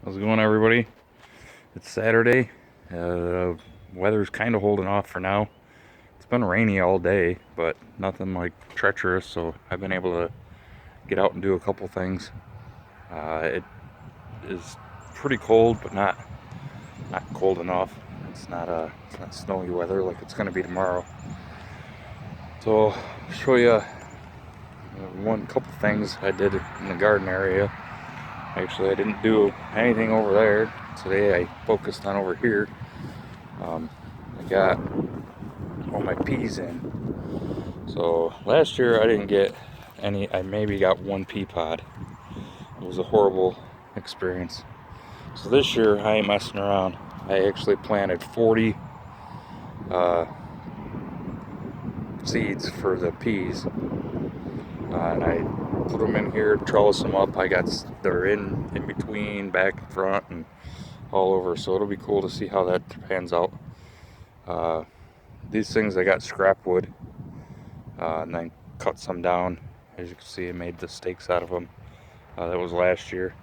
How's it going, everybody? It's Saturday. Weather's kind of holding off for now. It's been rainy all day, but nothing like treacherous, so I've been able to get out and do a couple things. It is pretty cold, but not cold enough. It's not snowy weather like it's gonna be tomorrow. So I'll show you one couple things I did in the garden area. Actually, I didn't do anything over there today. I focused on over here. I got all my peas in. So last year I didn't get any. I maybe got one pea pod. It was a horrible experience. So this year I ain't messing around. I actually planted 40 uh, seeds for the peas, and I put them in here, trellis them up. They're in between, back and front, and all over. So it'll be cool to see how that pans out. These things I got scrap wood, and then cut some down. As you can see, I made the stakes out of them. That was last year.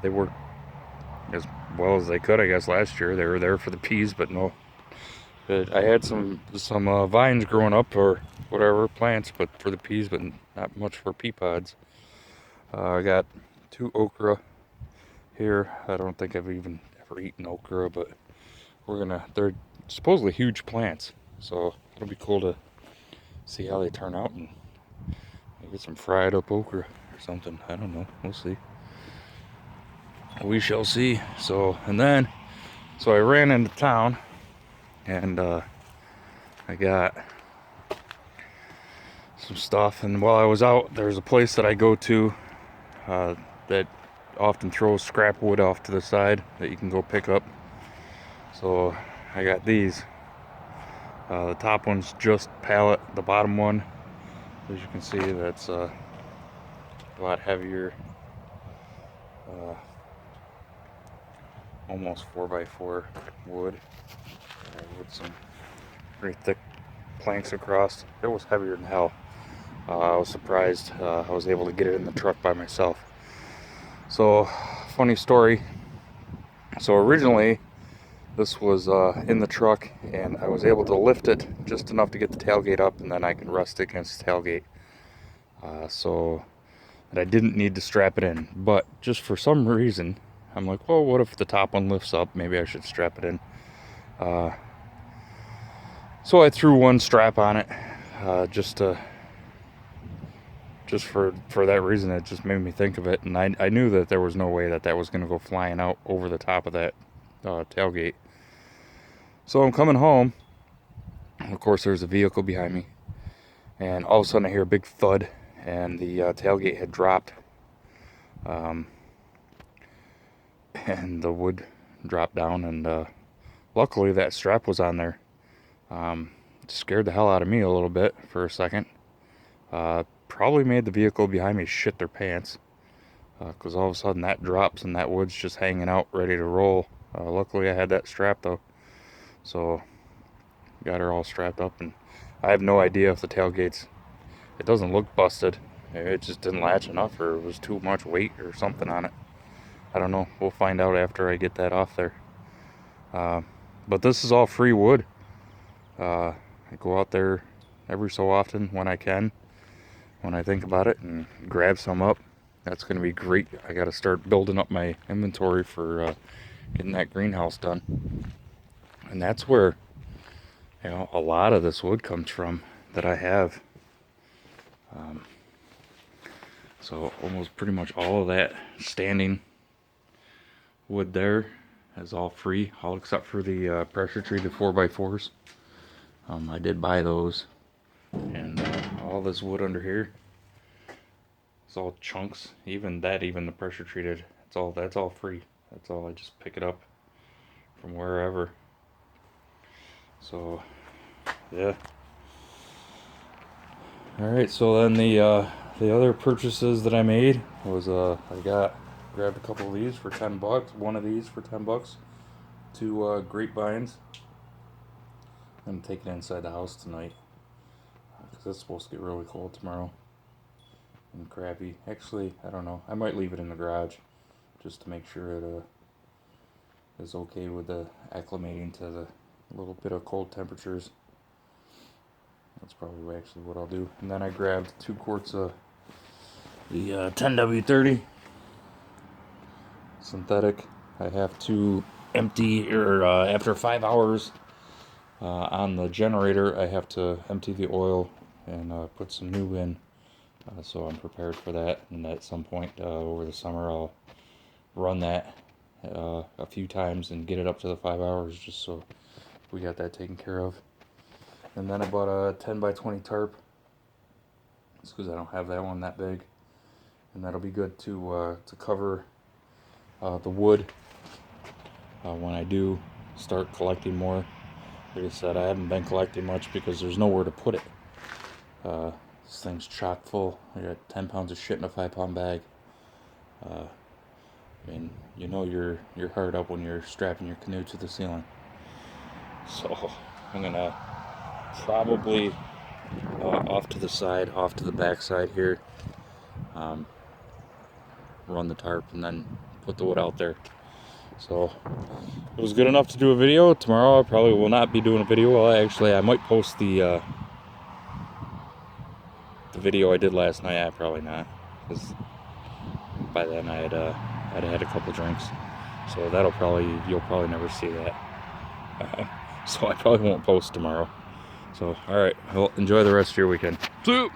They worked as well as they could, I guess. Last year they were there for the peas, but no. But I had some vines growing up or whatever plants, but for the peas, but not much for pea pods. I got 2 okra here. I don't think I've even ever eaten okra, but they're supposedly huge plants, so it'll be cool to see how they turn out and get some fried up okra or something. I don't know. We'll see. We shall see. So I ran into town, and I got some stuff. And while I was out, there's a place that I go to that often throws scrap wood off to the side that you can go pick up. So I got these. The top one's just pallet. The bottom one, as you can see, that's a lot heavier. Almost 4x4 wood with some pretty thick planks across. It was heavier than hell. I was surprised I was able to get it in the truck by myself. So, funny story. So originally this was in the truck, and I was able to lift it just enough to get the tailgate up, and then I could rest it against the tailgate. So that I didn't need to strap it in. But just for some reason, I'm like, well, what if the top one lifts up? Maybe I should strap it in. So I threw one strap on it, just for that reason. It just made me think of it, and I knew that there was no way that was going to go flying out over the top of that tailgate. So I'm coming home. Of course, there's a vehicle behind me, and all of a sudden I hear a big thud, and the tailgate had dropped, and the wood dropped down, and luckily that strap was on there. Scared the hell out of me a little bit for a second. Probably made the vehicle behind me shit their pants, because all of a sudden that drops and that wood's just hanging out ready to roll. Luckily I had that strap though, so got her all strapped up, and I have no idea if the tailgate's, it doesn't look busted. It just didn't latch enough, or it was too much weight or something on it. I don't know. We'll find out after I get that off there. But this is all free wood. I go out there every so often when I can, when I think about it, and grab some up. That's going to be great. I got to start building up my inventory for getting that greenhouse done. And that's where, a lot of this wood comes from that I have. So almost pretty much all of that standing wood there is all free, all except for the pressure treated 4x4s. I did buy those, and all this wood under here, it's all chunks. Even the pressure treated, that's all free. That's all, I just pick it up from wherever. So yeah. All right. So then the other purchases that I made was grabbed a couple of these for $10. One of these for $10. 2 grapevines. I'm gonna take it inside the house tonight, because it's supposed to get really cold tomorrow and crappy. Actually, I don't know. I might leave it in the garage just to make sure it is okay with the acclimating to the little bit of cold temperatures. That's probably actually what I'll do. And then I grabbed 2 quarts of the 10W30 synthetic. I have to empty, or after 5 hours on the generator, I have to empty the oil and put some new in. So I'm prepared for that. And at some point over the summer, I'll run that a few times and get it up to the 5 hours, just so we got that taken care of. And then I bought a 10 by 20 tarp. It's because I don't have that one that big, and that'll be good to cover the wood when I do start collecting more. Like I said, I haven't been collecting much because there's nowhere to put it. This thing's chock full. I got 10 pounds of shit in a 5-pound bag. I mean, you know you're hard up when you're strapping your canoe to the ceiling. So I'm gonna probably off to the side, off to the back side here, run the tarp and then put the wood out there. So it was good enough to do a video. Tomorrow I probably will not be doing a video. Well, actually I might post the video I did last night. Probably not, because by then I'd had a couple drinks. So you'll probably never see that. So I probably won't post tomorrow. So alright, well, enjoy the rest of your weekend. See you.